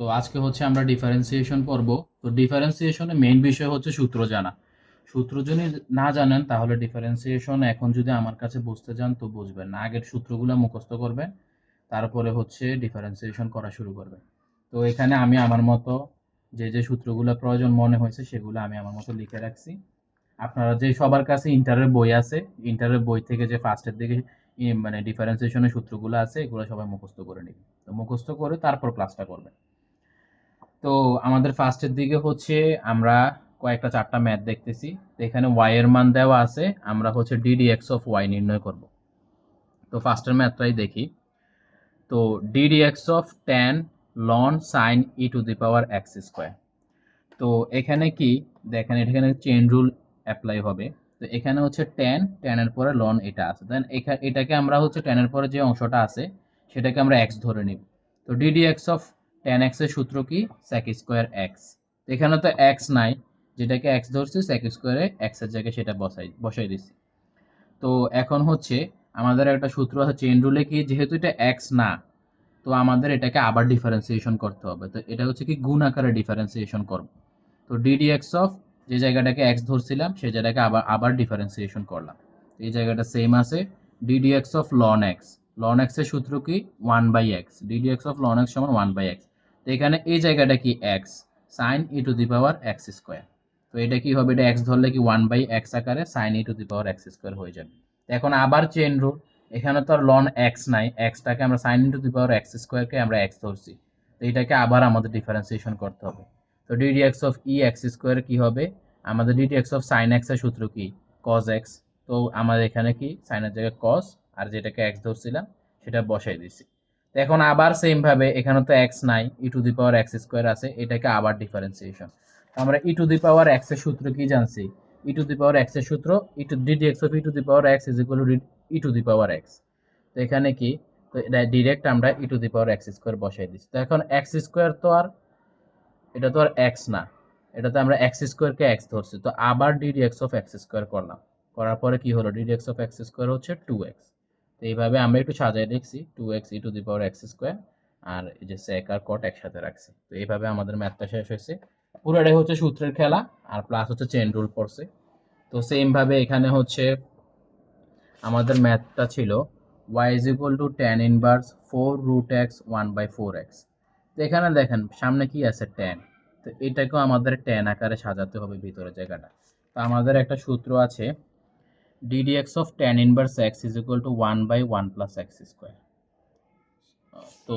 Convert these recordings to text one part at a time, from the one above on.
তো আজকে হচ্ছে আমরা ডিফারেন্সিয়েশন পড়ব। তো ডিফারেন্সিয়েশনের মেইন বিষয় হচ্ছে সূত্র জানা। সূত্র যদি না জানেন তাহলে ডিফারেন্সিয়েশন এখন যদি আমার কাছে বুঝতে যান তো বুঝবেন না। আগের সূত্রগুলো মুখস্থ করবেন, তারপরে হচ্ছে ডিফারেন্সিয়েশন করা শুরু করবেন। তো এখানে আমি আমার মতো যে সূত্রগুলো প্রয়োজন মনে হয়েছে সেগুলো আমি আমার মতো লিখে রাখছি। আপনারা যে সবার কাছে ইন্টারের বই আছে, ইন্টারের বই থেকে যে ফার্স্টের দিকে মানে ডিফারেন্সিয়েশনের সূত্রগুলো আছে এগুলো সবাই মুখস্থ করে নিবেন। তো মুখস্থ করে তারপর ক্লাসটা করবেন। তো আমাদের ফার্স্টের দিকে হচ্ছে আমরা কয়েকটা চারটা ম্যাথ দেখতেছি। তো এখানে ওয়াই এর মান দেওয়া আছে, আমরা হচ্ছে ডিডিএক্স অফ ওয়াই নির্ণয় করব। তো ফার্স্টের ম্যাথটাই দেখি। তো ddx of tan loan sign e to the power x square. তো এখানে কি দেখেন, এখানে চেইন রুল অ্যাপ্লাই হবে। তো এখানে হচ্ছে ট্যানের পরে লন এটা আছে, দেন এটাকে আমরা হচ্ছে ট্যানের পরে যে অংশটা আছে সেটাকে আমরা এক্স ধরে নিব। তো ডিডিএক্স অফ ট্যান এক্স এর সূত্র কি, সেক স্কোয়ার এক্স। এখানে তো এক্স নাই, যেটাকে এক্স ধরছি সেক স্কোয়ারে এক্স এর জায়গায় সেটা বসাই দিছি। তো এখন হচ্ছে আমাদের একটা সূত্র আছে চেইন রুলে, কি যেহেতু এটা এক্স না, তো আমাদের এটাকে আবার ডিফারেন্সিয়েশন করতে হবে। তো এটা হচ্ছে কি গুণ আকারে ডিফারেন্সিয়েশন করব। তো ডিডিএক্স অফ যে জায়গাটাকে এক্স ধরছিলাম সেই জায়গাটাকে আবার ডিফারেন্সিয়েশন করলাম। এই জায়গাটা সেম আছে। D d x of ln x, ln x এর সূত্র কি one by x, d d x of ln x সমান ওয়ান বাই এক্স। তো এখানে এই জায়গাটা কি x, sine e to the power x square. তো এটা কি হবে, এটা এক্স ধরলে কি ওয়ান বাই এক্স আকারে sine e to the power x square হয়ে যাবে। এখন আবার চেন রুল, এখানে তো আর লন এক্স নাই, এক্সটাকে আমরা sine e to the power x স্কোয়ারকে আমরা এক্স ধরছি। তো এটাকে আবার আমাদের ডিফারেন্সিয়েশন করতে হবে। তো ddx of E x square কি হবে, আমাদের ডিডিএক্স অফ সাইন এক্স এর সূত্র কি কজ এক্স। তো আমাদের এখানে কি সাইনের জায়গায় কজ, আর যেটাকে এক্স ধরছিলাম সেটা বসাই দিছি। তো এখন আবার সেম ভাবে এখানে তো এক্স নাই, e to the power x square আছে, এটাকে আবার ডিফারেন্সিয়েশন। আমরা e to the power x এর সূত্র কি জানছি, ই টু দি পাওয়ার এক্স এর সূত্র e to d d x of e to the power x is equal to e to the power x. তো এখানে কি, তো এটা ডিরেক্ট আমরা e to the power x square বসাই দিচ্ছি। তো এখন এক্স স্কোয়ার তো আর, এটা তো আর এক্স না, এটাতে আমরা এক্স স্কোয়ারকে এক্স ধরছি। তো আবার ডিডিএক্স অফ এক্স স্কোয়ার করলাম, করার পরে কি হলো, ডিডিএক্স অফ এক্স স্কোয়ার হচ্ছে টু এক্স। তো এইভাবে আমরা একটু সাজাই লিখছি, two x e to the power x square, আর এই যে সেক আর কট একসাথে রাখছি। তো এইভাবে আমাদের ম্যাথটা শেষ হয়েছে। পুরোটাই হচ্ছে সূত্রের খেলা, আর প্লাস হচ্ছে চেন রুল পড়ছে। তো সেম ভাবে এখানে হচ্ছে আমাদের ম্যাথটা ছিল y is equal to tan inverse 4 root x 1 by 4x। তো এখানে দেখেন সামনে কি আছে tan, তো এটাকেও আমাদের tan আকারে সাজাতে হবে ভিতরের জায়গাটা। তো আমাদের একটা সূত্র আছে ddx of tan inverse x is equal to 1 by 1 plus x square। তো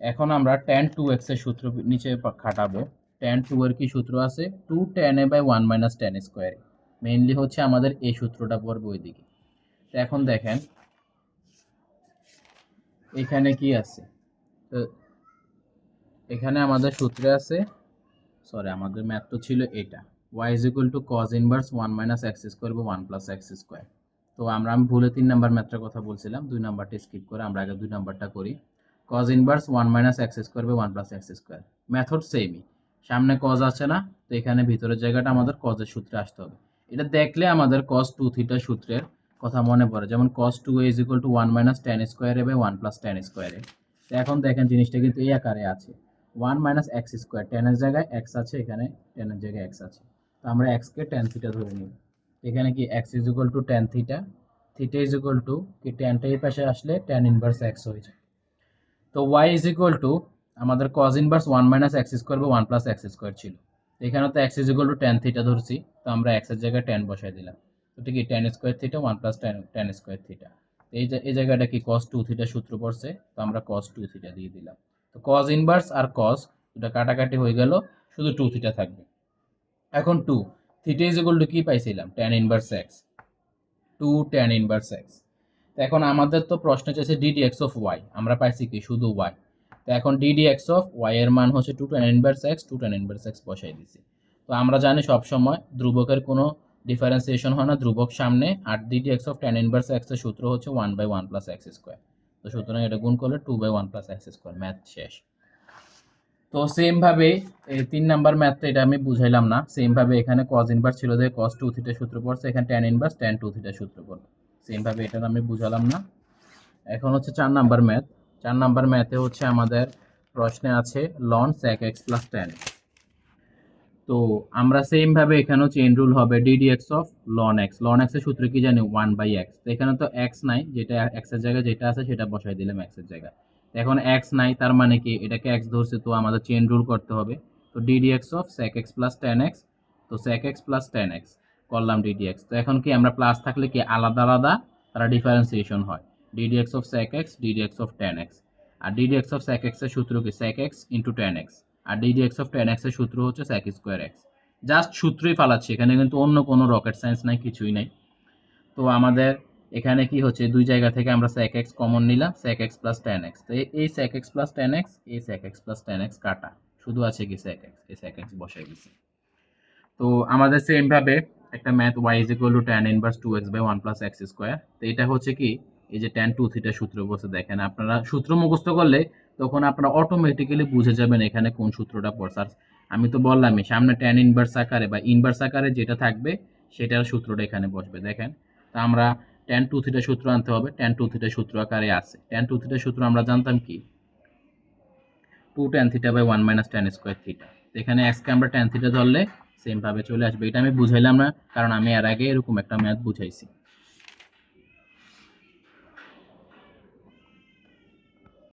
এখন আমরা tan 2x এর সূত্র নিচে খাটাবো। tan 2 এর কি সূত্র আছে, 2 tan a by 1 minus tan square। Mainly হচ্ছে আমাদের এই সূত্রটা পড়বে ওইদিকে। তো এখন দেখেন এখানে কি আছে, তো এখানে আমাদের সূত্রে আছে, সরি আমাদের ম্যাথ তো ছিল এটা, y is equal to cos inverse 1 minus x square বা 1 plus x square। তো আমি ভুলে 3 নাম্বার ম্যাথটার কথা বলছিলাম, 2 নাম্বারটা স্কিপ করে আমরা আগে 2 নাম্বারটা করি। cos inverse 1 minus x square বা 1 plus x square, মেথড সেমই, সামনে cos আছে না, তো এখানে ভিতরের জায়গাটা আমাদের cos এর সূত্রে আসতে হবে। এটা দেখলে আমাদের cos 2 থিটা সূত্রের কথা মনে পড়ে, যেমন cos 2a is equal to 1 minus tan square a by 1 plus tan square a। তো এখন দেখেন জিনিসটা কিন্তু এই আকারে আছে, 1 মাইনাস এক্স স্কোয়ার, টেনের জায়গায় এক্স আছে, এখানে টেনের জায়গায় এক্স আছে। তো আমরা এক্সকে ট্যান থিটা ধরে নিই। এখানে কি x is equal two tan theta, theta is equal two কি ট্যানটা এই পাশে আসলে ট্যান ইনভার্স এক্স হয়ে যায়। তো ওয়াই ইজ ইকুয়াল টু আমাদের cos inverse 1 minus x square বা 1 প্লাস এক্স স্কোয়ার ছিল। তো এখানে তো x is equal two tan theta ধরছি, তো আমরা এক্সের জায়গায় ট্যান বসাই দিলাম। তো ঠিক আছে, tan square theta 1 plus tan square theta. এই জায়গাটা কি কস 2 থিটা সূত্র পড়ছে, তো আমরা কস 2 থিটা দিয়ে দিলাম। তো কজ ইনভার্স আর কস দুটা কাটাকাটি হয়ে গেল, শুধু 2 থিটা থাকবে। এখন 2 থিটা ইজ ইকুয়াল টু কি পাইছিলাম, tan inverse x, 2 tan inverse x. তো এখন আমাদের তো প্রশ্ন চাইছে ডিডিএক্স অফ ওয়াই, আমরা পাইছি কি শুধু ওয়াই। তো এখন ডিডিএক্স অফ ওয়াই এর মান হচ্ছে 2 tan inverse x, 2 tan inverse x বসাই দিছি। তো আমরা জানি সব সময় ধ্রুবকের কোনো ডিফারেন্সিয়েশন হয় না, ধ্রুবক সামনে, আর d d x of tan inverse x এর সূত্র হচ্ছে 1 বাই 1 প্লাস এক্স স্কোয়ার। তো সুতরাং এটা গুণ করলে 2 by 1 plus x square, math শেষ। তো সেম ভাবে এই 3 নাম্বার ম্যাথটা এটা আমি বুঝাইলাম না, সেম ভাবে এখানে cos ইনভার্স ছিল যে cos 2 থিটা সূত্র পড়ছে, এখানে tan ইনভার্স tan 2 থিটা সূত্র পড়বে, সেম ভাবে এটা আমি বুঝালাম না। এখন হচ্ছে 4 নাম্বার ম্যাথ। 4 নাম্বার ম্যাথে হচ্ছে আমাদের প্রশ্নে আছে ln sec x plus tan x। তো আমরা সেম ভাবে এখানেও চেইন রুল হবে ddx of ln x। ln x এর সূত্র কি জানি 1/x। তো এখানে তো x নাই, যেটা x এর জায়গায় যেটা আছে সেটা বসাই দিলাম x এর জায়গায়। এখন x নাই, তার মানে কি এটাকে x ধরছে, তো আমাদের চেইন রুল করতে হবে। তো ddx of sec x plus tan x। তো sec x plus tan x করলাম ddx। তো এখন কি আমরা প্লাস থাকলে কি আলাদা আলাদা তারা ডিফারেন্সিয়েশন হয়। ddx of sec x ddx of tan x। আর ddx অফ sec x এর সূত্র কি sec x into tan x। আর ddx অফ tan x এর সূত্র হচ্ছে sec স্কয়ার x। জাস্ট সূত্রই ফালাচ্ছি, এখানে কিন্তু অন্য কোনো রকেট সায়েন্স নাই, কিছুই নাই। তো আমাদের এখানে কি হচ্ছে, দুই জায়গা থেকে আমরা sec x কমন নিলাম, sec x plus tan x। তো এই sec x plus tan x, এই sec x plus tan x কাটা, শুধু আছে কি sec x, এই sec x বসাই দিছি। তো আমাদের সেম ভাবে একটা math y is equal to tan inverse 2x by 1 plus x square। তো এটা হচ্ছে কি এই যে tan 2 থিটা সূত্র বলছে, দেখেন আপনারা সূত্র মুখস্থ করলে তখন আপনারা অটোমেটিক্যালি বুঝে যাবেন এখানে কোন সূত্রটা পড়ছে। আর আমি তো বললামই সামনে tan ইনভার্স আকারে বা ইনভার্স আকারে যেটা থাকবে সেটার সূত্রটা এখানে বসবে। দেখেন, তো আমরা tan 2 থিটা সূত্র আনতে হবে, tan 2 থিটা সূত্র আকারে আছে। tan 2 থিটা সূত্র আমরা জানতাম কি 2 tan theta by 1 minus tan square theta. এখানে x কে আমরা tan থিটা ধরলে সেম ভাবে চলে আসবে। এটা আমি বুঝাইলাম না, কারণ আমি এর আগে এরকম একটা ম্যাথ বুঝাইছি।